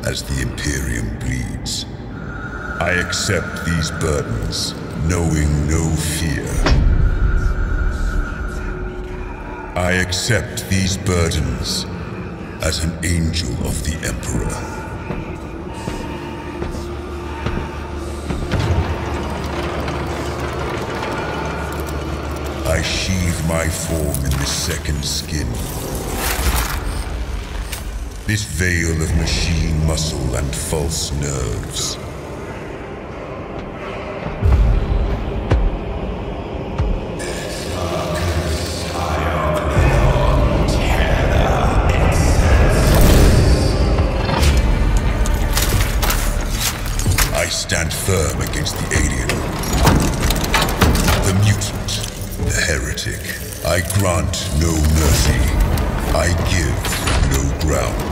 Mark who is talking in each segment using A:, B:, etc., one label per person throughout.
A: as the Imperium bleeds. I accept these burdens, knowing no fear. I accept these burdens as an angel of the Emperor. I sheathe my form in this second skin. This veil of machine muscle and false nerves. I stand firm against the alien, the mutant, the heretic. I grant no mercy. I give no ground.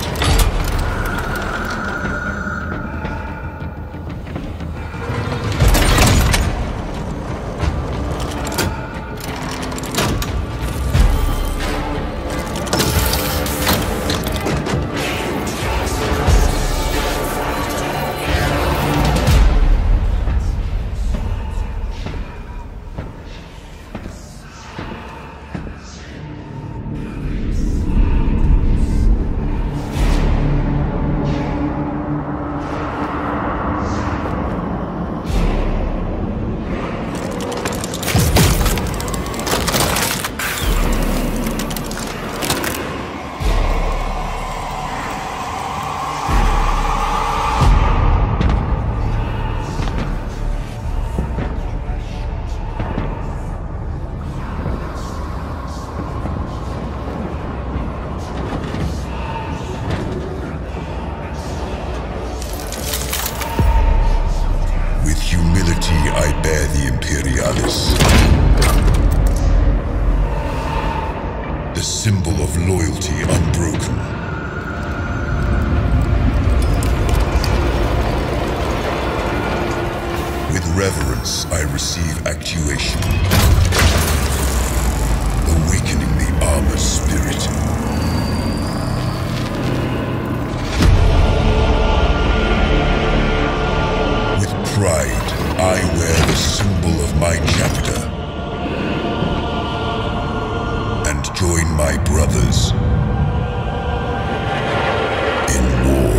A: I bear the Imperialis, the symbol of loyalty unbroken. With reverence, I receive actuation, awakening the armored spirit. With pride, I wear the symbol of my chapter and join my brothers in war.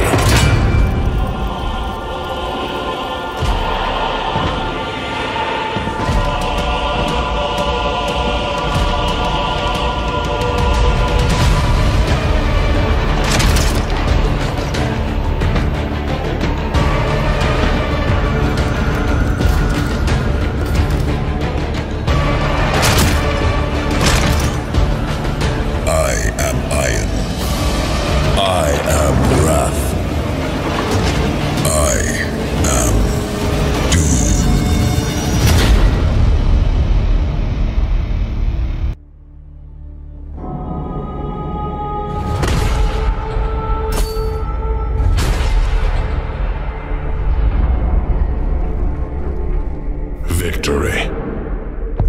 B: Victory.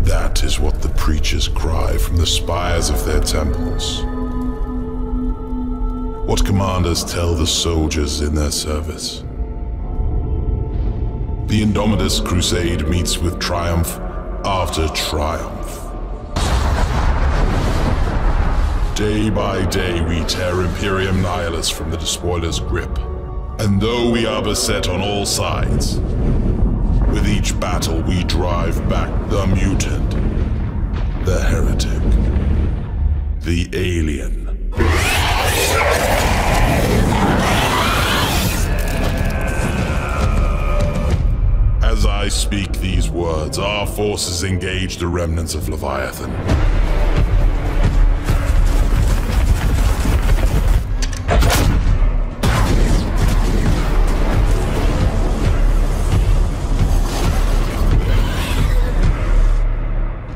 B: That is what the preachers cry from the spires of their temples. What commanders tell the soldiers in their service. The Indomitus Crusade meets with triumph after triumph. Day by day we tear Imperium Nihilus from the despoiler's grip. And though we are beset on all sides, with each battle we drive back the mutant, the heretic, the alien. As I speak these words, our forces engage the remnants of Leviathan.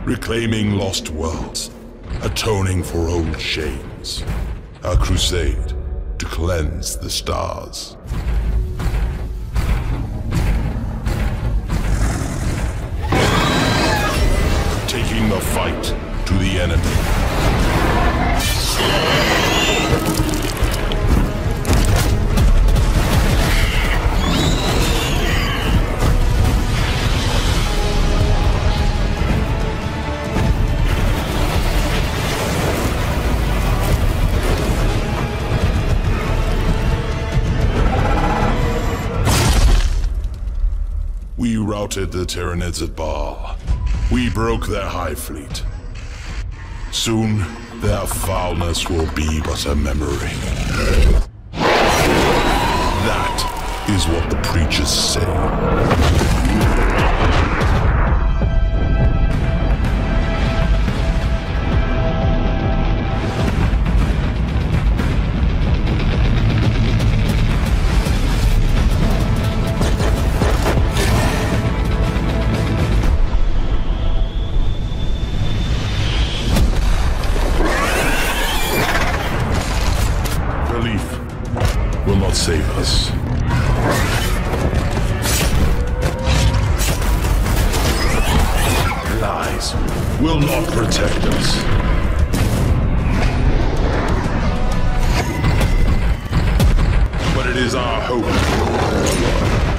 B: Reclaiming lost worlds, atoning for old shames. A crusade to cleanse the stars. Taking the fight to the enemy. We routed the Tyranids at Baal. We broke their Hive Fleet. Soon, their foulness will be but a memory. That is what the preachers say. Will not save us. Lies will not protect us. But it is our hope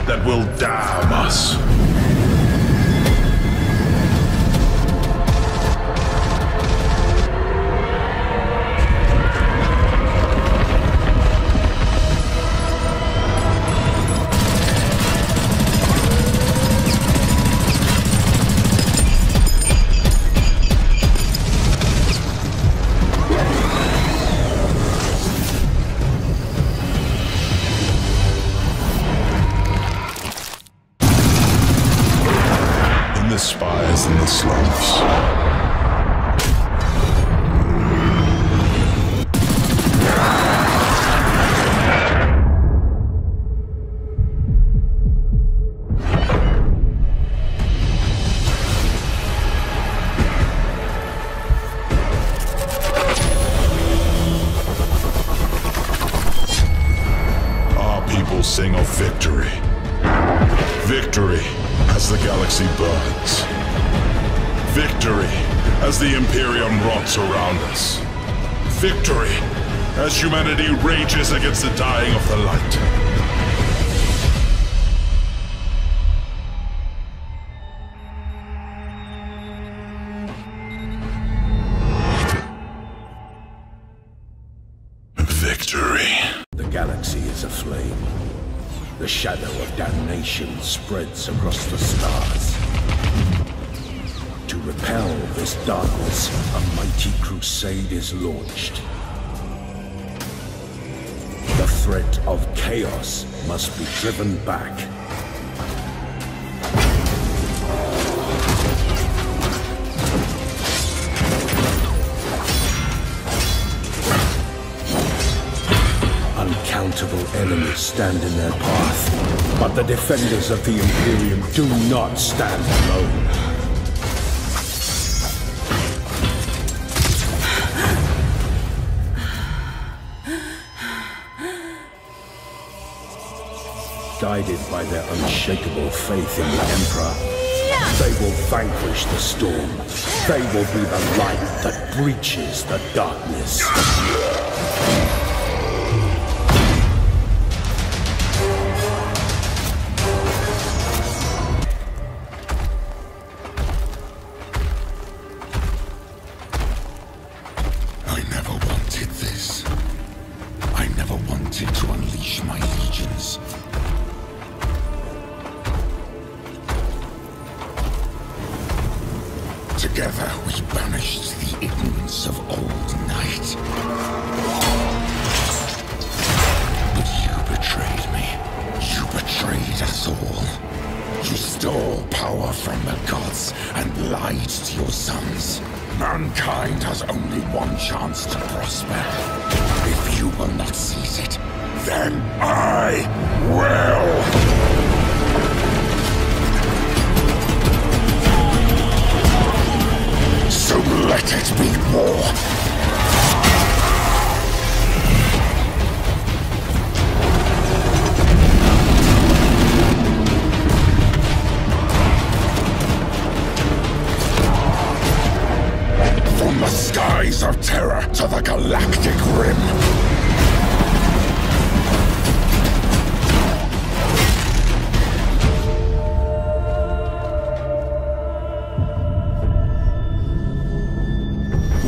B: that will damn us. The spires and the slums. Our people sing of victory. Victory as the galaxy burns. Victory as the Imperium rots around us. Victory as humanity rages against the dying of the light. Victory.
C: The galaxy is aflame. The shadow of damnation spreads across the stars. To repel this darkness, a mighty crusade is launched. The threat of chaos must be driven back. Uncountable enemies stand in their path, but the defenders of the Imperium do not stand alone. Guided by their unshakable faith in the Emperor, they will vanquish the storm. They will be the light that breaches the darkness.
D: I never wanted this. I never wanted to unleash my legions. Together we banished the ignorance of old night. But you betrayed me. You betrayed us all. You stole power from the gods and lied to your sons. Mankind has only one chance to prosper. If you will not seize it, then I will! So let it be war! From the skies of terror to the galactic rim.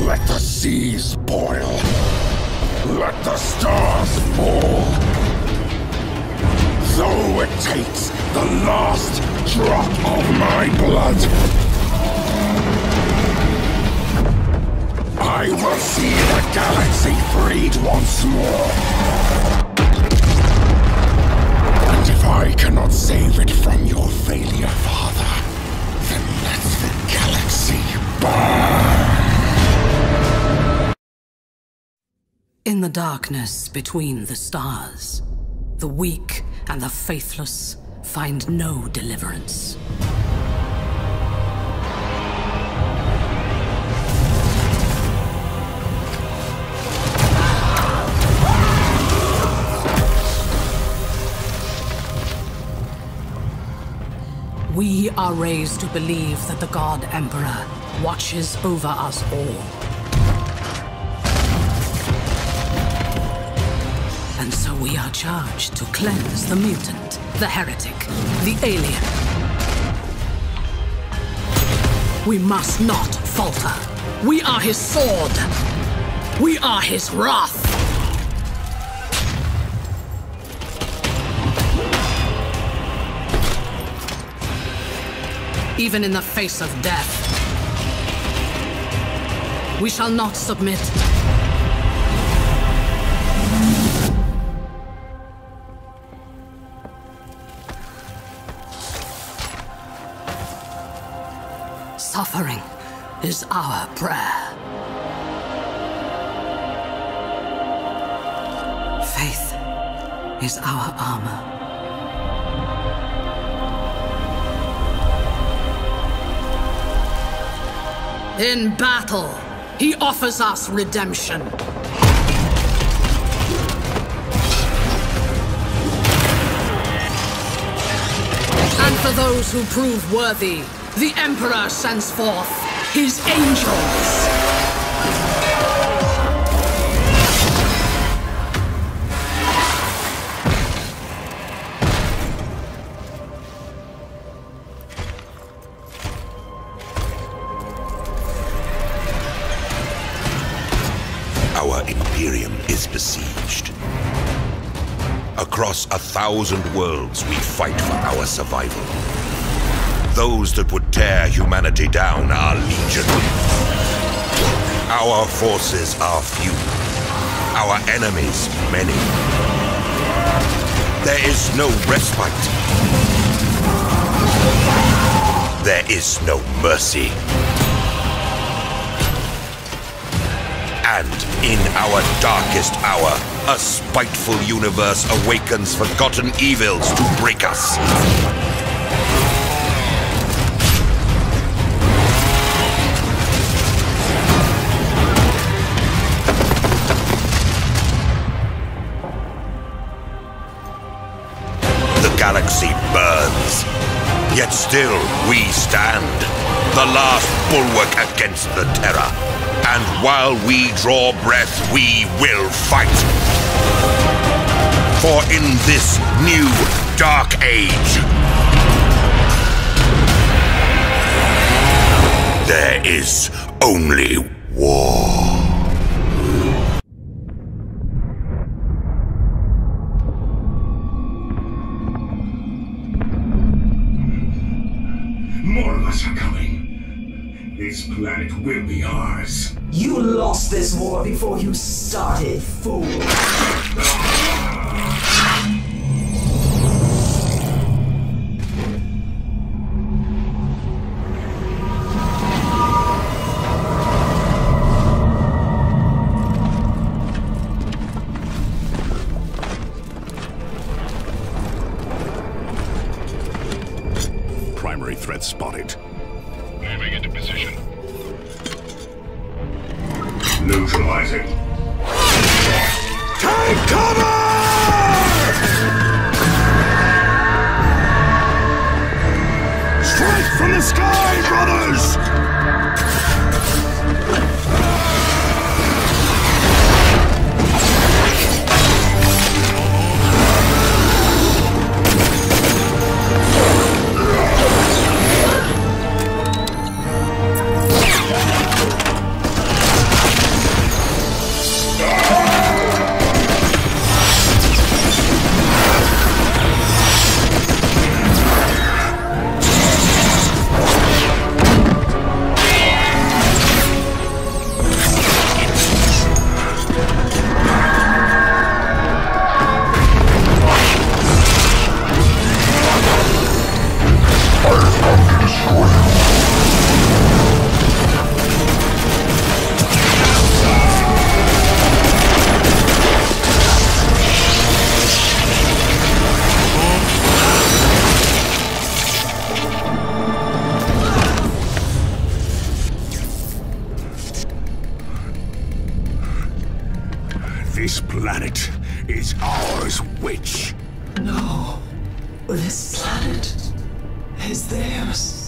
D: Let the seas boil. Let the stars fall. Though it takes the last drop of my blood, I will see the galaxy freed once more. And if I cannot save it from your failure, Father, then let the galaxy burn.
E: In the darkness between the stars, the weak and the faithless find no deliverance. We are raised to believe that the God Emperor watches over us all. And so we are charged to cleanse the mutant, the heretic, the alien. We must not falter. We are his sword. We are his wrath. Even in the face of death, we shall not submit. Suffering is our prayer. Faith is our armor. In battle, he offers us redemption. And for those who prove worthy, the Emperor sends forth his angels.
F: Our Imperium is besieged. Across 1,000 worlds, we fight for our survival. Those that would tear humanity down are legion. Our forces are few. Our enemies many. There is no respite. There is no mercy. And in our darkest hour, a spiteful universe awakens forgotten evils to break us. The galaxy burns, yet still we stand, the last bulwark against the terror. And while we draw breath, we will fight. For in this new dark age, there is only war.
C: More of us are coming. This planet will be ours.
G: You lost this war before you started, fool.
H: Primary threat spotted.
A: Moving into position.
C: Neutralizing.
D: Take cover! Strike from the sky, brothers!
G: is theirs.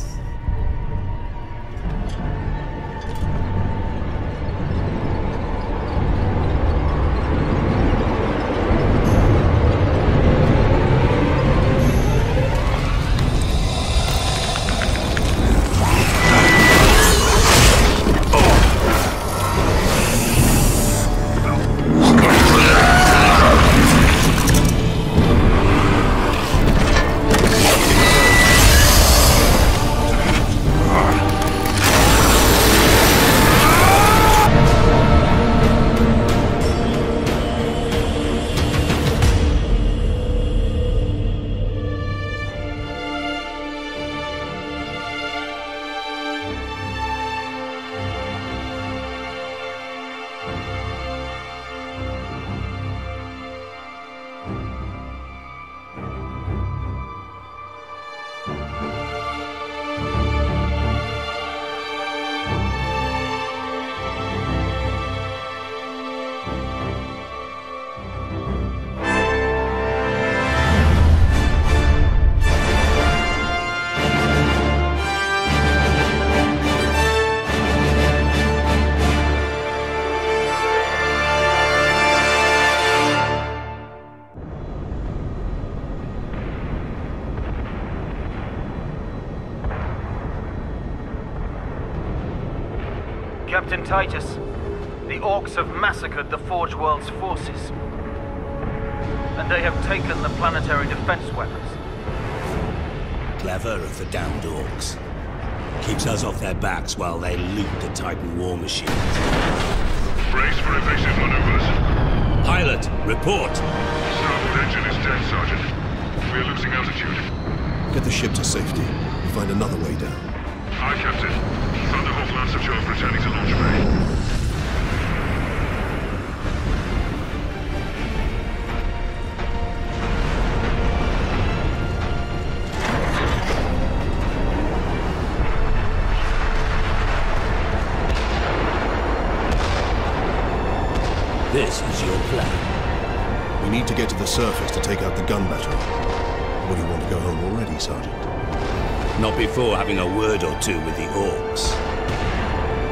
H: Captain Titus, the Orcs have massacred the Forge World's forces. And they have taken the planetary defense weapons.
C: Clever of the damned Orcs. Keeps us off their backs while they loot the Titan war machines.
I: Brace for evasive maneuvers.
C: Pilot, report!
I: Starboard engine is dead, Sergeant. We are losing altitude.
J: Get the ship to safety. We'll find another way down.
I: Aye, Captain. Thunderhawk Lancer Jove returning to launch bay.
C: This is your plan.
J: We need to get to the surface to take out the gun battery. What do you want to go home already, Sergeant?
C: Not before having a word or two with the Orcs.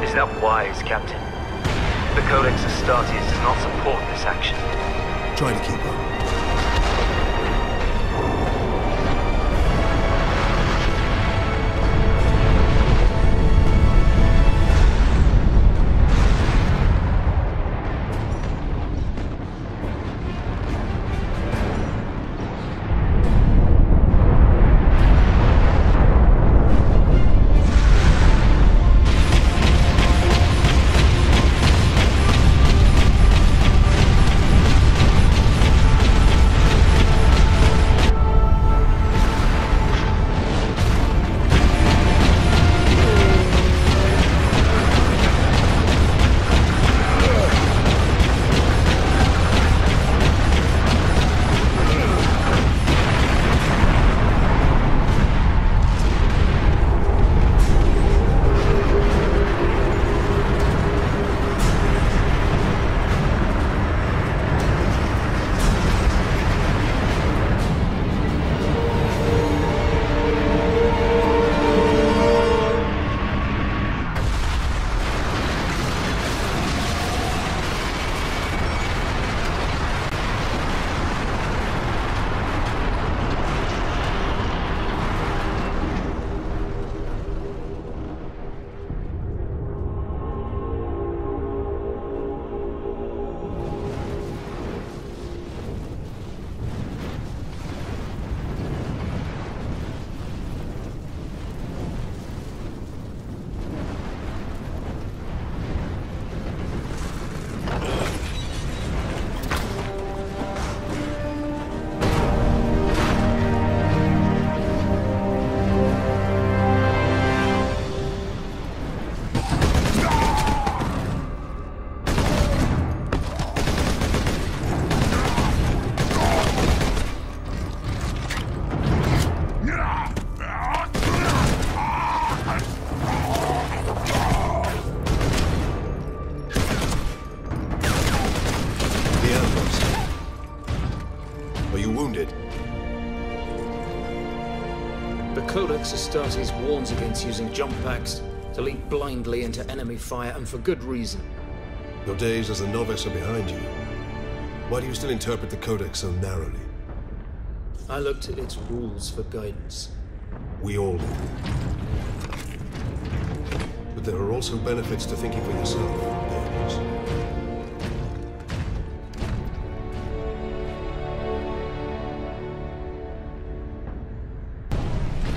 K: Is that wise, Captain? The Codex Astartes does not support this action.
J: Try to keep up.
L: The Codex Astartes warns against using jump packs to leap blindly into enemy fire, and for good reason.
J: Your days as a novice are behind you. Why do you still interpret the Codex so narrowly?
L: I looked at its rules for guidance.
J: We all do. But there are also benefits to thinking for yourself, Davis.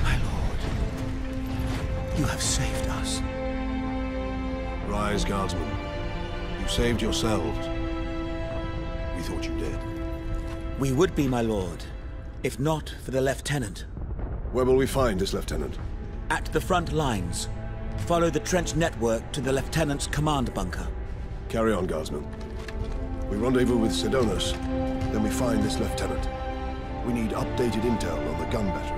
C: My lord, you have saved us.
J: Rise, guardsmen. You saved yourselves. We thought you dead.
C: We would be, my lord, if not for the lieutenant.
J: Where will we find this lieutenant?
C: At the front lines. Follow the trench network to the lieutenant's command bunker.
J: Carry on, guardsmen. We rendezvous with Sidonus, then we find this lieutenant. We need updated intel on the gun battery.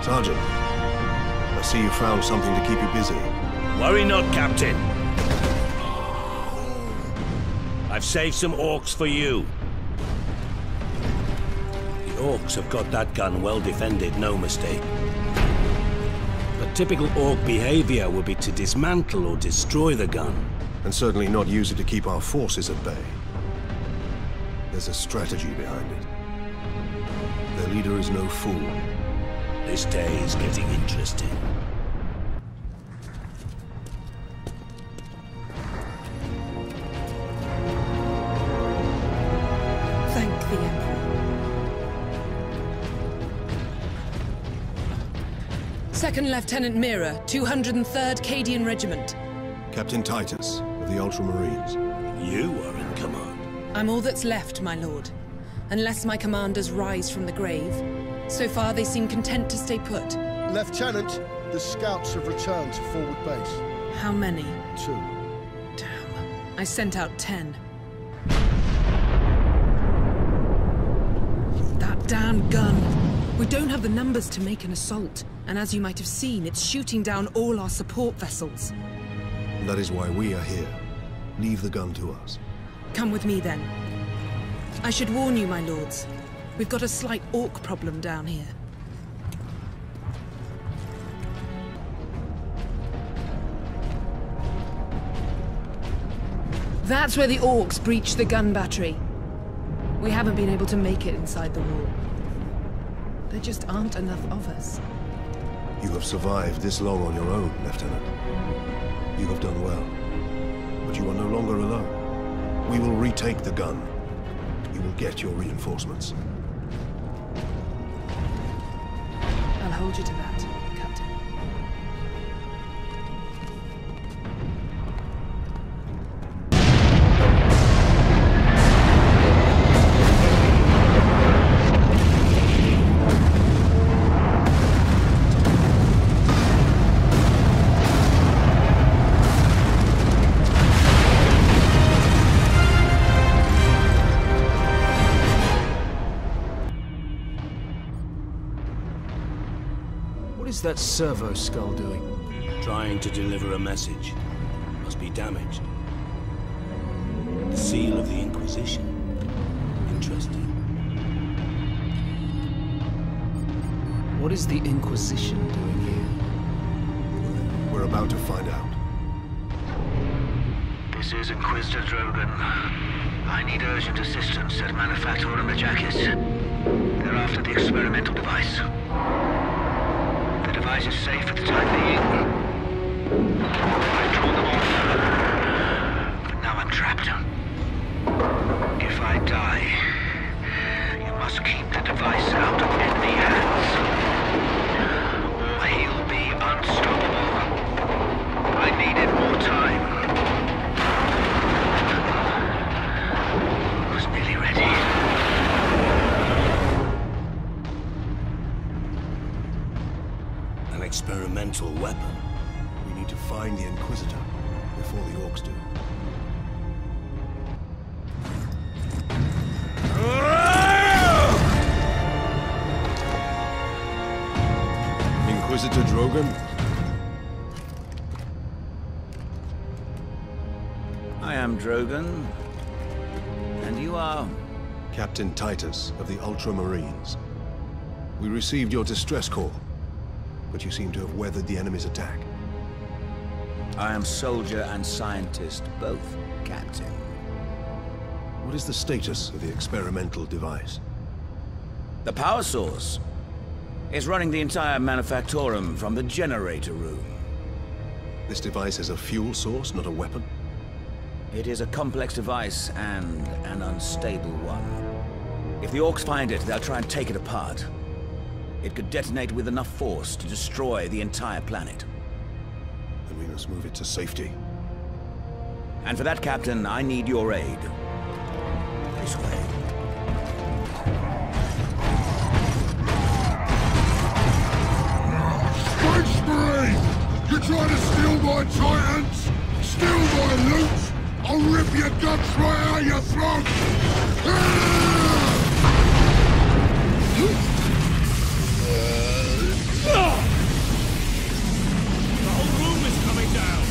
J: Sergeant, I see you found something to keep you busy.
M: Worry not, Captain. I've saved some orcs for you. The orcs have got that gun well defended, no mistake. But typical orc behavior would be to dismantle or destroy the gun.
J: And certainly not use it to keep our forces at bay. There's a strategy behind it. Their leader is no fool.
M: This day is getting interesting.
E: Thank the Emperor. 2nd Lieutenant Mira, 203rd Cadian Regiment.
J: Captain Titus, of the Ultramarines.
M: You are in command.
E: I'm all that's left, my lord. Unless my commanders rise from the grave. So far, they seem content to stay put.
N: Lieutenant, the scouts have returned to forward base.
E: How many?
N: 2.
E: Damn. I sent out 10. That damn gun. We don't have the numbers to make an assault. And as you might have seen, it's shooting down all our support vessels.
J: That is why we are here. Leave the gun to us.
E: Come with me, then. I should warn you, my lords. We've got a slight orc problem down here. That's where the orcs breached the gun battery. We haven't been able to make it inside the wall. There just aren't enough of us.
J: You have survived this long on your own, Lieutenant. You have done well. But you are no longer alone. We will retake the gun. You will get your reinforcements.
E: I'll hold you to that, Captain.
L: What is that servo skull doing?
M: Trying to deliver a message. Must be damaged. The seal of the Inquisition. Interesting.
L: What is the Inquisition doing here?
J: We're about to find out.
O: This is Inquisitor Drogan. I need urgent assistance at Manufacturer Majakis. They're after the experimental device. The device is safe for the time being. I've drawn them off. But now I'm trapped. If I die, you must keep the device out of enemy hands. Or he'll be unstoppable. I needed more time. I was nearly ready.
M: An experimental weapon.
J: We need to find the Inquisitor before the orcs do. Inquisitor Drogan?
C: I
P: am Drogon. And you are?
J: Captain Titus of the Ultramarines. We received your distress call, but you seem to have weathered the enemy's attack.
P: I am soldier and scientist both, Captain.
J: What is the status of the experimental device?
P: The power source is running the entire manufactorum from the generator room.
J: This device is a fuel source, not a weapon?
P: It is a complex device and an unstable one. If the Orcs find it, they'll try and take it apart. It could detonate with enough force to destroy the entire planet.
J: Then we must move it to safety.
P: And for that, Captain, I need your aid. This way.
B: Space Marine! You trying to steal my Titans? Steal my loot? I'll rip your guts right out your throat!
M: The whole room is coming down!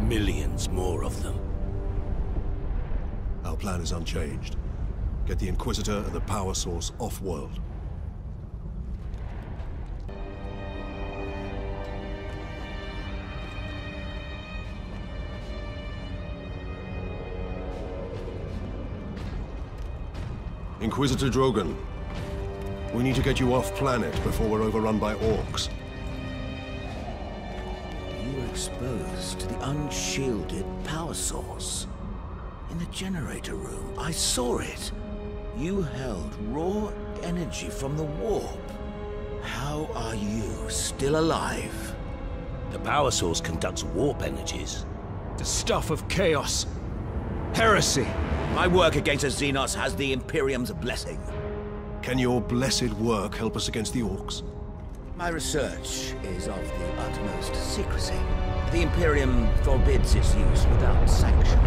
M: Millions more of them.
J: Our plan is unchanged. Get the Inquisitor and the power source off-world. Inquisitor Drogon, we need to get you off-planet before we're overrun by Orcs.
P: You were exposed to the unshielded power source. In the generator room, I saw it. You held raw energy from the warp. How are you still alive?
M: The power source conducts warp energies.
Q: The stuff of chaos. Heresy.
P: My work against the Xenos has the Imperium's blessing.
J: Can your blessed work help us against the Orcs?
P: My research is of the utmost secrecy. The Imperium forbids its use without sanction.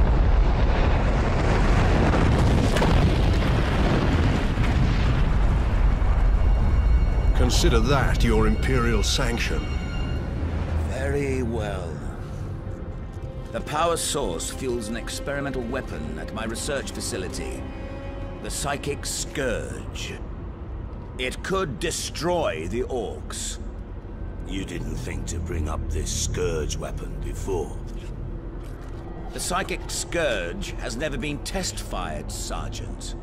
J: Consider that your Imperial sanction.
P: Very well. The power source fuels an experimental weapon at my research facility. The Psychic Scourge. It could destroy the Orcs.
M: You didn't think to bring up this Scourge weapon before.
P: The Psychic Scourge has never been test-fired, Sergeant.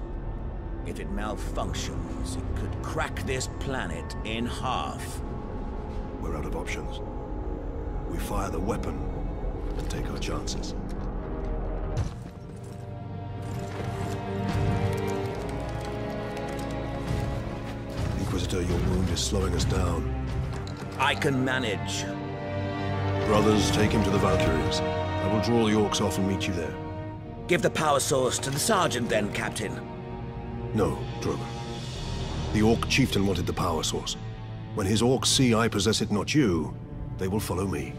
P: If it malfunctions, it could crack this planet in half.
J: We're out of options. We fire the weapon and take our chances. Inquisitor, your wound is slowing us down.
P: I can manage.
J: Brothers, take him to the Valkyries. I will draw the Orcs off and meet you there.
P: Give the power source to the Sergeant then, Captain.
J: No, Drogon. The Orc chieftain wanted the power source. When his Orcs see I possess it, not you, they will follow me.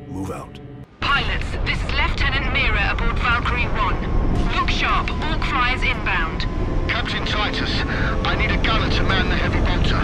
J: Move out.
R: Pilots, this is Lieutenant Mira aboard Valkyrie 1. Look sharp, Orc flyers inbound.
N: Captain Titus, I need a gunner to man the heavy bolter.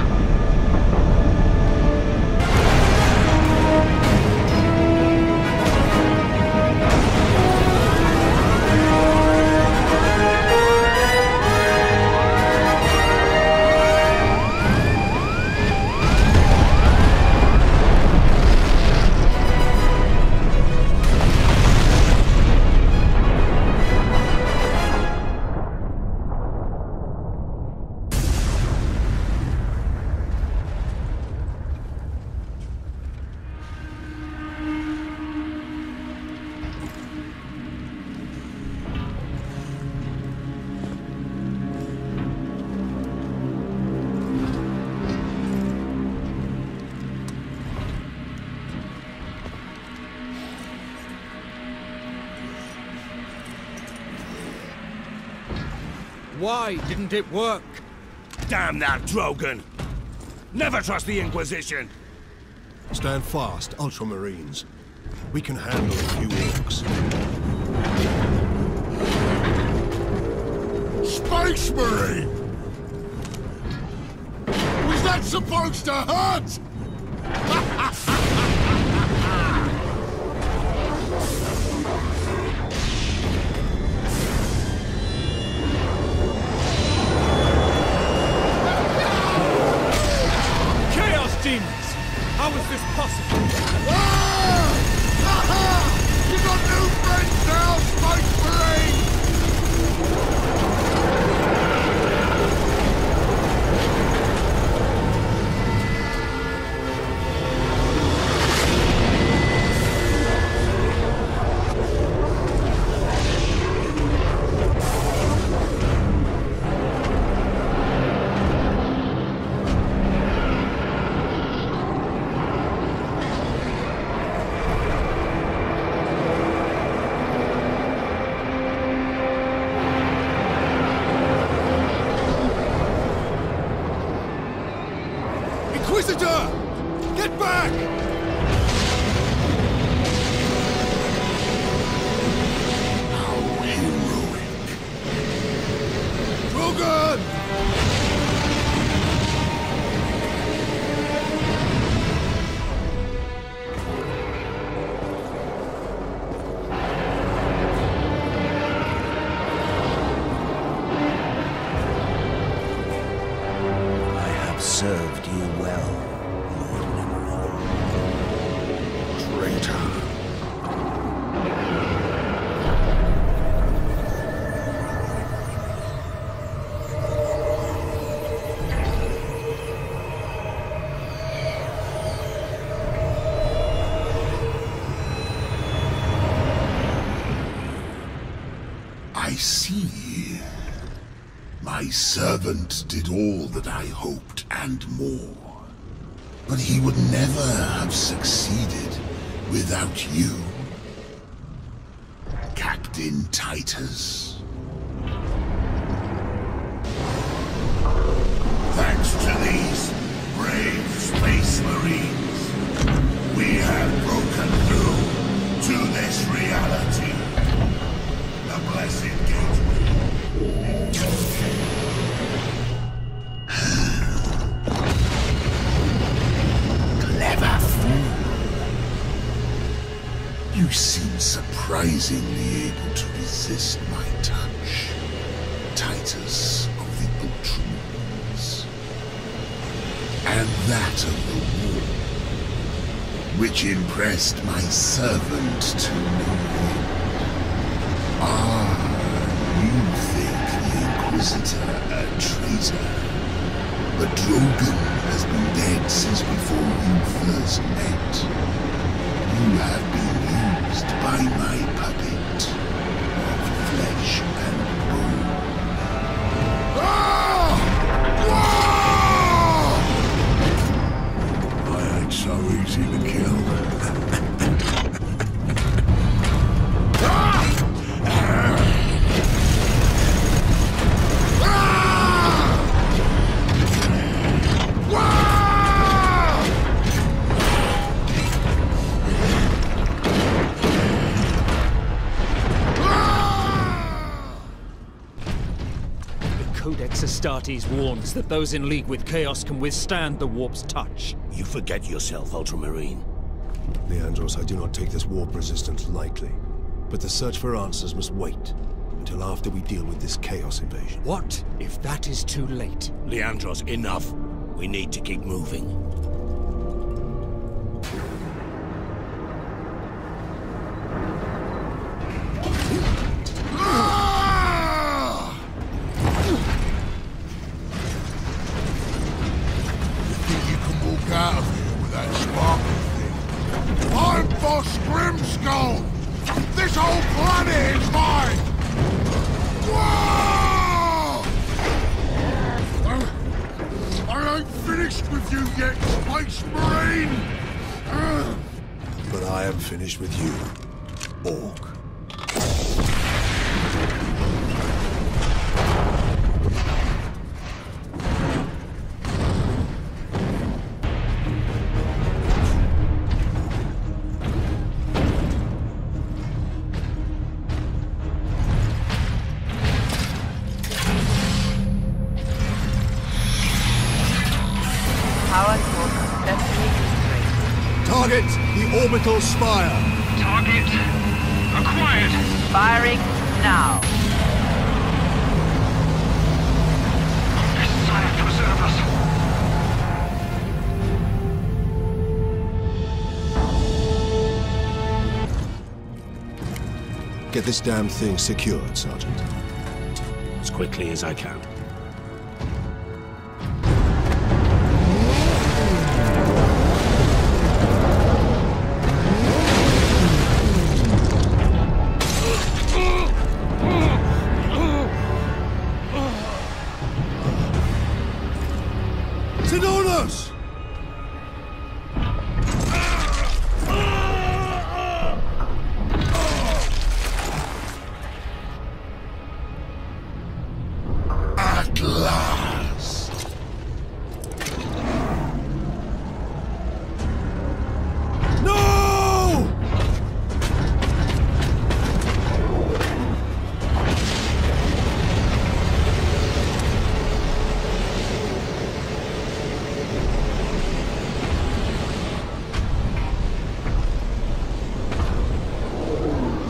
Q: Why didn't it work?
M: Damn that Drogon! Never trust the Inquisition!
J: Stand fast, Ultramarines. We can handle a few orcs.
S: Space Marine! Was that supposed to hurt?
Q: Chaos demons! How is this possible?
S: You got new friends now, Space Marine! Inquisitor! Get back!
D: How heroic.
S: Drogon!
P: Served you well, Lord Nimrod.
D: Traitor. I see. My servant did all that I hoped and more. But he would never have succeeded without you, Captain Titus. Thanks to these brave Space Marines, we have broken through to this reality. The blessed gateway. Clever fool. You seem surprisingly able to resist my touch, Titus of the Ultramarines. And that of the war, which impressed my servant to no end. You think the Inquisitor a traitor, but Drogon has been dead since before you first met. You have been used by my puppet of flesh and bone.
S: I ain't so easy to kill.
Q: Codex Astartes warns that those in league with Chaos can withstand the warp's touch.
M: You forget yourself, Ultramarine.
J: Leandros, I do not take this warp resistance lightly. But the search for answers must wait until after we deal with this Chaos invasion.
Q: What if that is too late?
M: Leandros, enough. We need to keep moving.
S: Out of here with that sparkle thing. I'm Boss Grimskull! This whole planet is mine! Whoa! I ain't finished with you yet, Space Marine!
J: But I am finished with you, Orc.
T: Power source successfully integrated.
N: Target the orbital spire.
I: Target acquired.
T: Firing now.
I: Messiah, preserve us.
J: Get this damn thing secured, Sergeant.
M: As quickly as I can.
N: Sidonis!
D: At last!
N: No!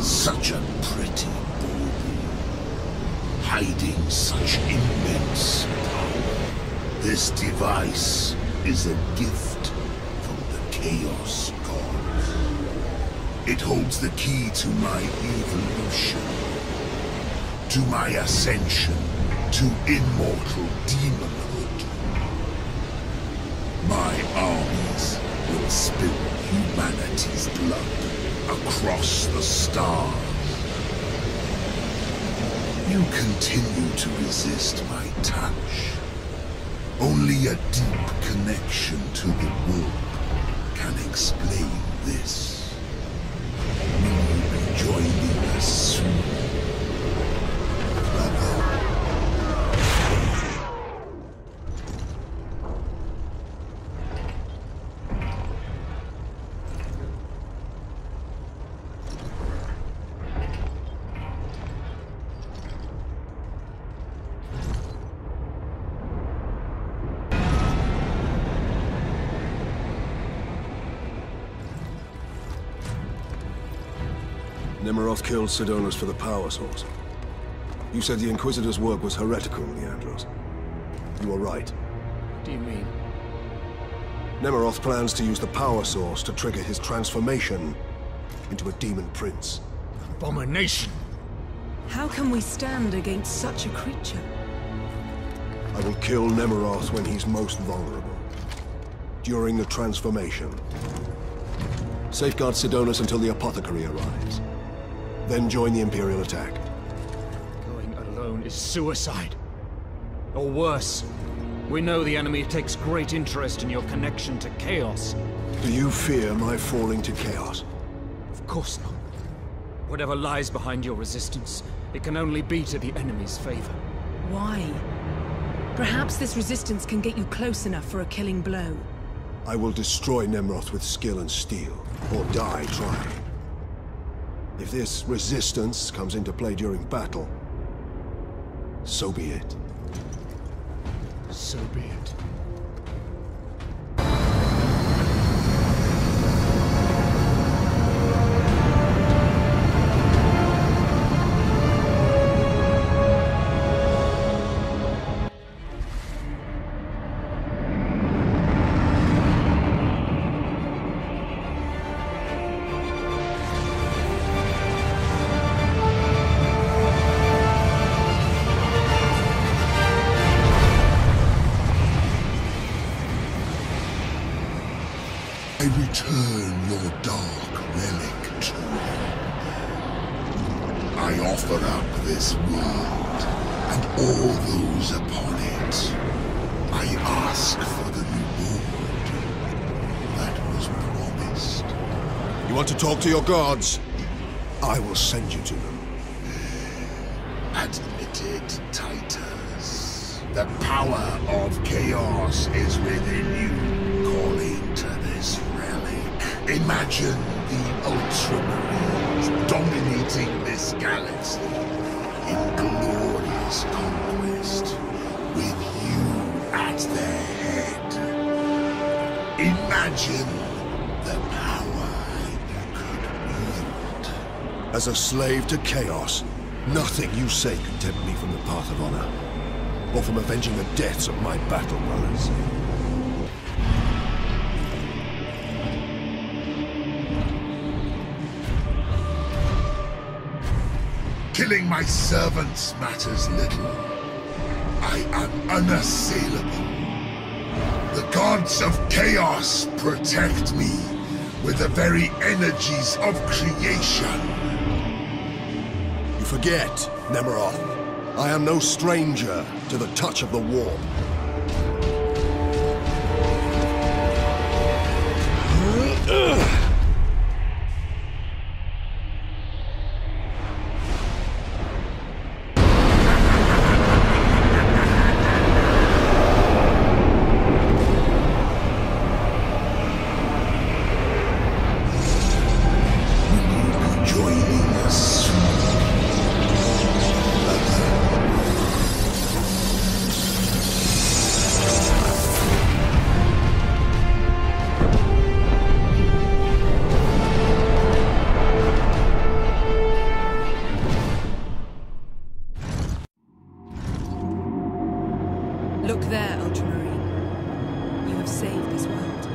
D: Such a pretty bauble, hiding such immense power. This device is a gift from the Chaos Gods. It holds the key to my evolution, to my ascension to immortal demonhood. My armies will spill humanity's blood across the stars. You continue to resist my touch. Only a deep connection to the warp can explain this. Will you be joining us soon, brother?
J: Nemiroth killed Sidonis for the power source. You said the Inquisitor's work was heretical, Leandros. You were right.
L: What do you mean?
J: Nemiroth plans to use the power source to trigger his transformation into a demon prince.
L: Abomination!
U: How can we stand against such a creature?
J: I will kill Nemiroth when he's most vulnerable. During the transformation. Safeguard Sidonis until the apothecary arrives. Then join the Imperial attack.
L: Going alone is suicide. Or worse. We know the enemy takes great interest in your connection to Chaos.
J: Do you fear my falling to Chaos?
L: Of course not. Whatever lies behind your resistance, it can only be to the enemy's favor.
U: Why? Perhaps this resistance can get you close enough for a killing blow.
J: I will destroy Nemiroth with skill and steel, or die trying. If this resistance comes into play during battle, so be it.
L: So be it.
D: I return your dark relic to me. I offer up this world and all those upon it. I ask for the reward that was promised.
J: You want to talk to your gods? I will send you to them.
D: Admitted, Titus. The power of chaos is within you, calling to this relic. Imagine the Ultramarines dominating this galaxy in glorious conquest, with you at their head.
S: Imagine the power you could wield.
J: As a slave to chaos, nothing you say can tempt me from the path of honor, or from avenging the deaths of my battle brothers.
S: Killing my servants matters little. I am unassailable. The gods of chaos protect me with the very energies of creation.
J: You forget, Nemeroth. I am no stranger to the touch of the warp.
U: Look there, Ultramarine. You have saved this world.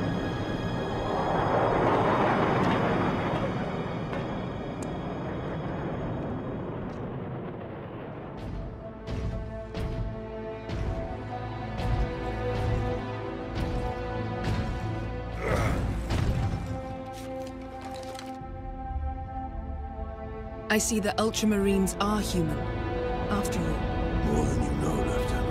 U: I see the Ultramarines are human, after all.
J: More than you know, Lieutenant.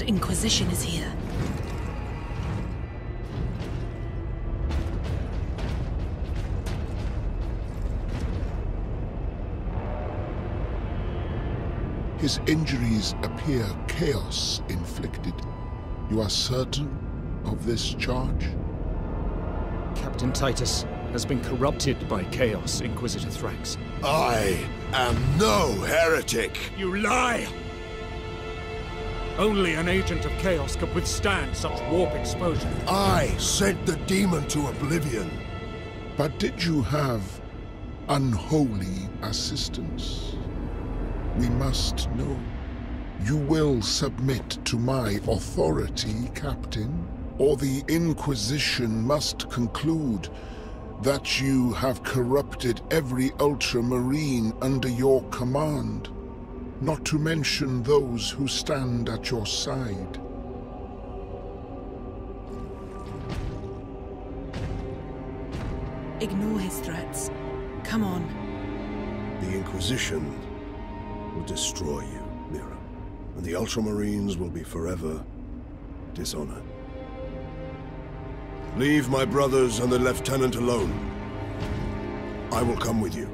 U: Inquisition is here.
S: His injuries appear chaos inflicted. You are certain of this charge?
L: Captain Titus has been corrupted by chaos, Inquisitor Thrax.
J: I am no heretic!
L: You lie! Only an agent of chaos could withstand such warp exposure.
J: I sent the demon to oblivion.
S: But did you have unholy assistance? We must know. You will submit to my authority, Captain, or the Inquisition must conclude that you have corrupted every Ultramarine under your command. Not to mention those who stand at your side.
U: Ignore his threats. Come on.
J: The Inquisition will destroy you, Mira, and the Ultramarines will be forever dishonored. Leave my brothers and the Lieutenant alone. I will come with you.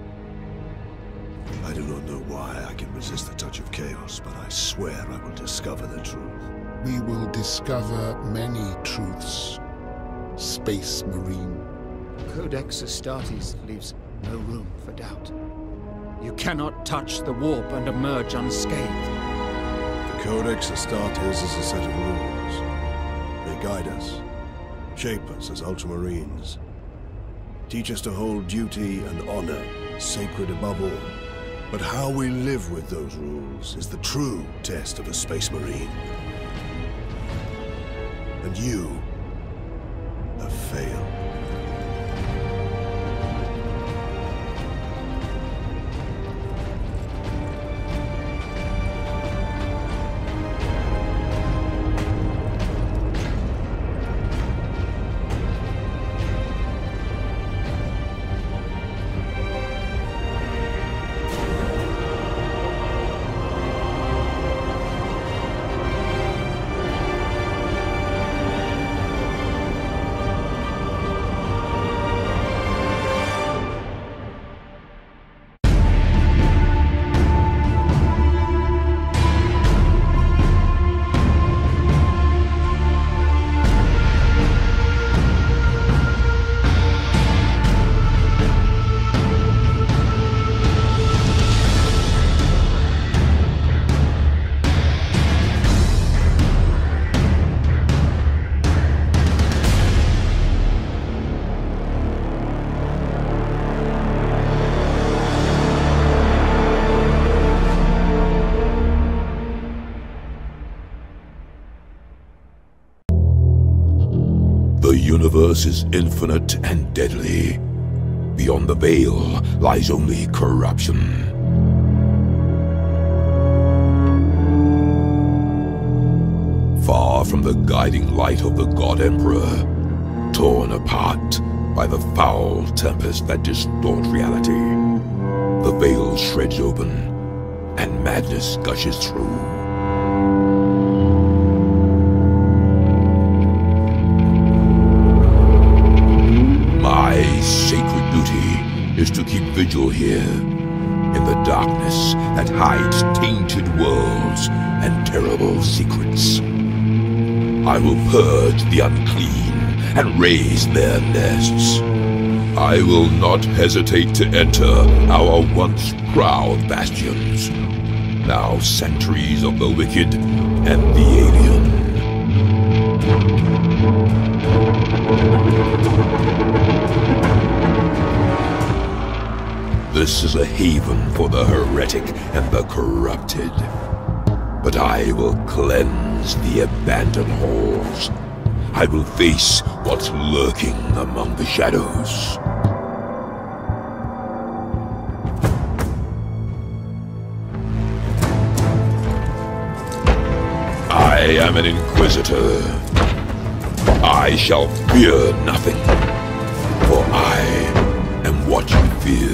J: I do not know why I can resist the touch of chaos, but I swear I will discover the truth.
S: We will discover many truths, Space Marine.
L: Codex Astartes leaves no room for doubt. You cannot touch the warp and emerge unscathed.
J: The Codex Astartes is a set of rules. They guide us, shape us as Ultramarines, teach us to hold duty and honor sacred above all. But how we live with those rules is the true test of a Space Marine. And you have failed.
D: universe is infinite and deadly. Beyond the veil lies only corruption. Far from the guiding light of the God Emperor, torn apart by the foul tempest that distort reality, the veil shreds open and madness gushes through. My sacred duty is to keep vigil here, in the darkness that hides tainted worlds and terrible secrets. I will purge the unclean and raise their nests. I will not hesitate to enter our once proud bastions, now sanctuaries of the wicked and the alien. This is a haven for the heretic and the corrupted. But I will cleanse the abandoned halls. I will face what's lurking among the shadows. I am an Inquisitor. I shall fear nothing, for I am what you fear.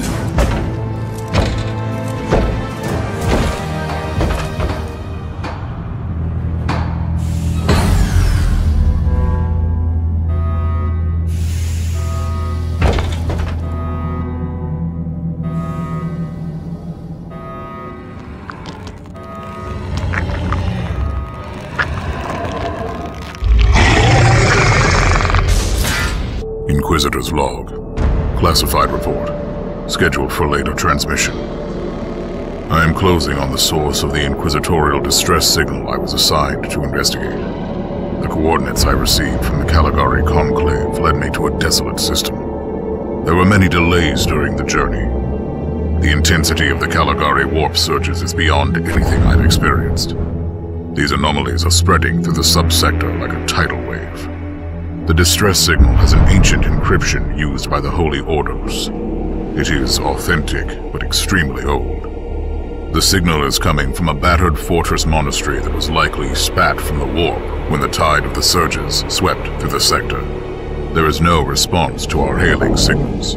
B: Inquisitor's log. Classified report. Scheduled for later transmission. I am closing on the source of the inquisitorial distress signal I was assigned to investigate. The coordinates I received from the Caligari Conclave led me to a desolate system. There were many delays during the journey. The intensity of the Caligari warp surges is beyond anything I've experienced. These anomalies are spreading through the subsector like a tidal wave. The distress signal has an ancient encryption used by the Holy Orders. It is authentic, but extremely old. The signal is coming from a battered fortress monastery that was likely spat from the warp when the tide of the surges swept through the sector. There is no response to our hailing signals.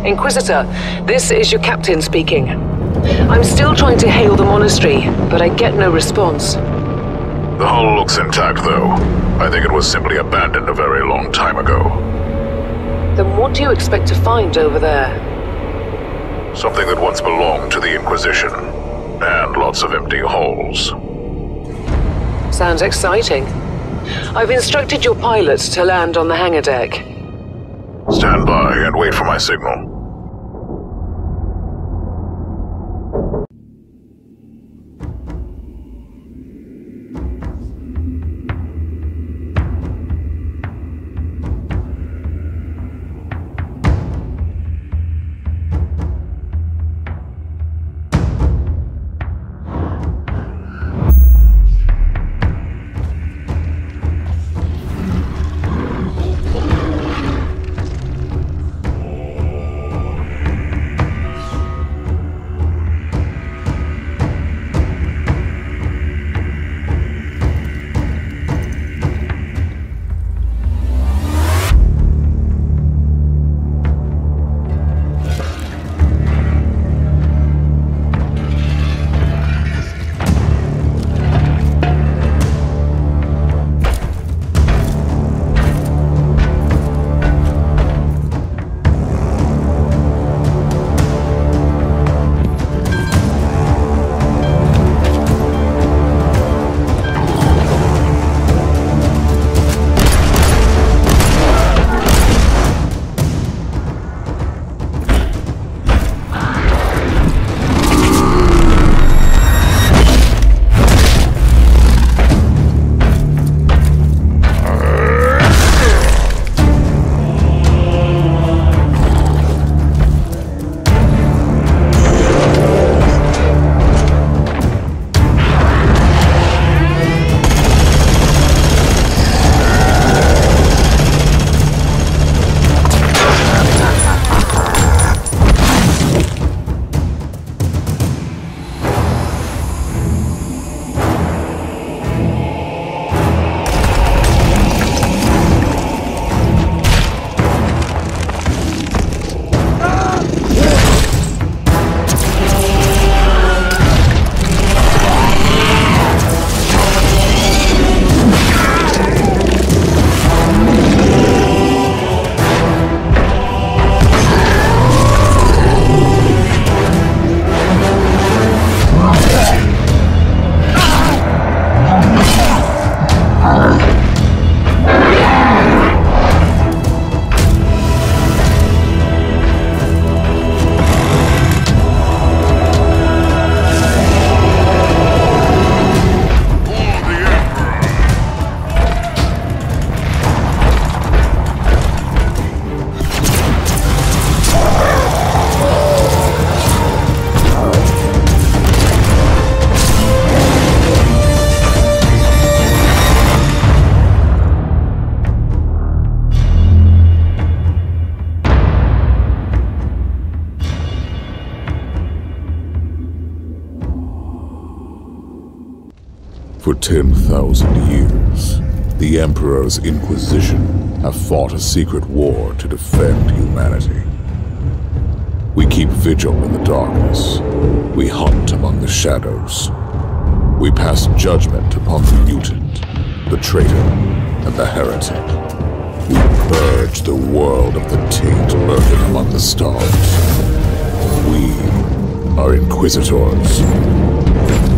F: Inquisitor, this is your captain speaking. I'm still trying to hail the monastery, but I get no response.
B: The hull looks intact, though. I think it was simply abandoned a very long time ago.
F: Then what do you expect to find over there?
B: Something that once belonged to the Inquisition, and lots of empty halls.
F: Sounds exciting. I've instructed your pilots to land on the hangar deck.
B: Stand by and wait for my signal. For 10,000 years, the Emperor's Inquisition have fought a secret war to defend humanity. We keep vigil in the darkness. We hunt among the shadows. We pass judgment upon the mutant, the traitor, and the heretic. We purge the world of the taint lurking among the stars. We are Inquisitors.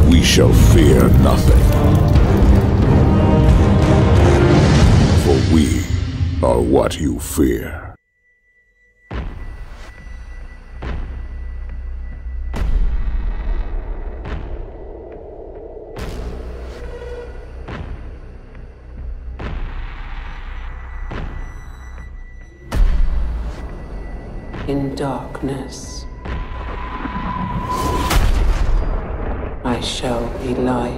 B: We shall fear nothing. For we are what you fear.
E: In darkness, I shall be light.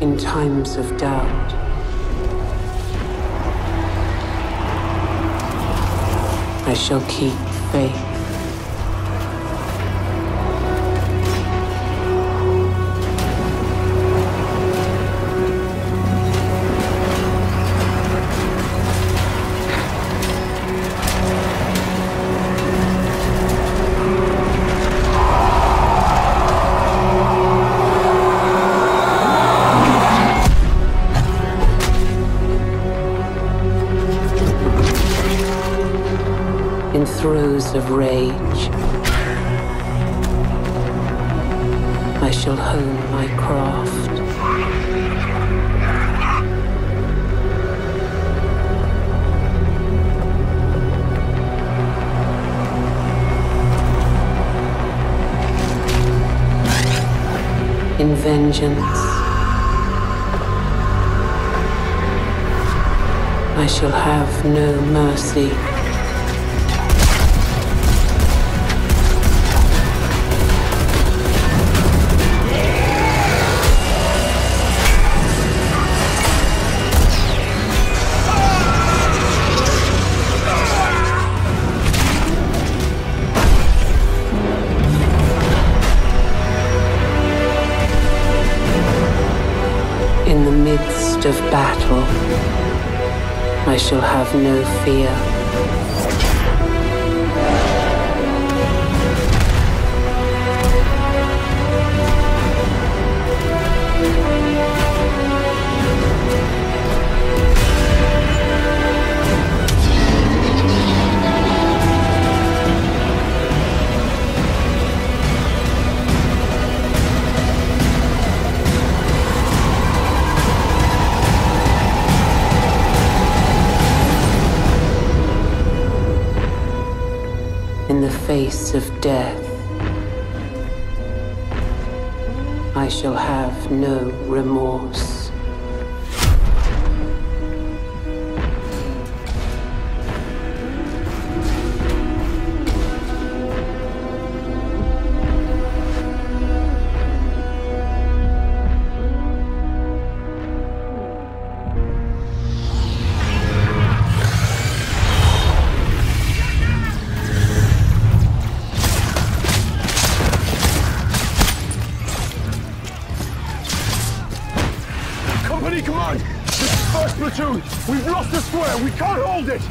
E: In times of doubt, I shall keep faith. In throes of rage, I shall hone my craft. In vengeance, I shall have no mercy. In the midst of battle, I shall have no fear. In the face of death, I shall have no remorse.
N: Company command! This is first platoon! We've lost the square! We can't hold it!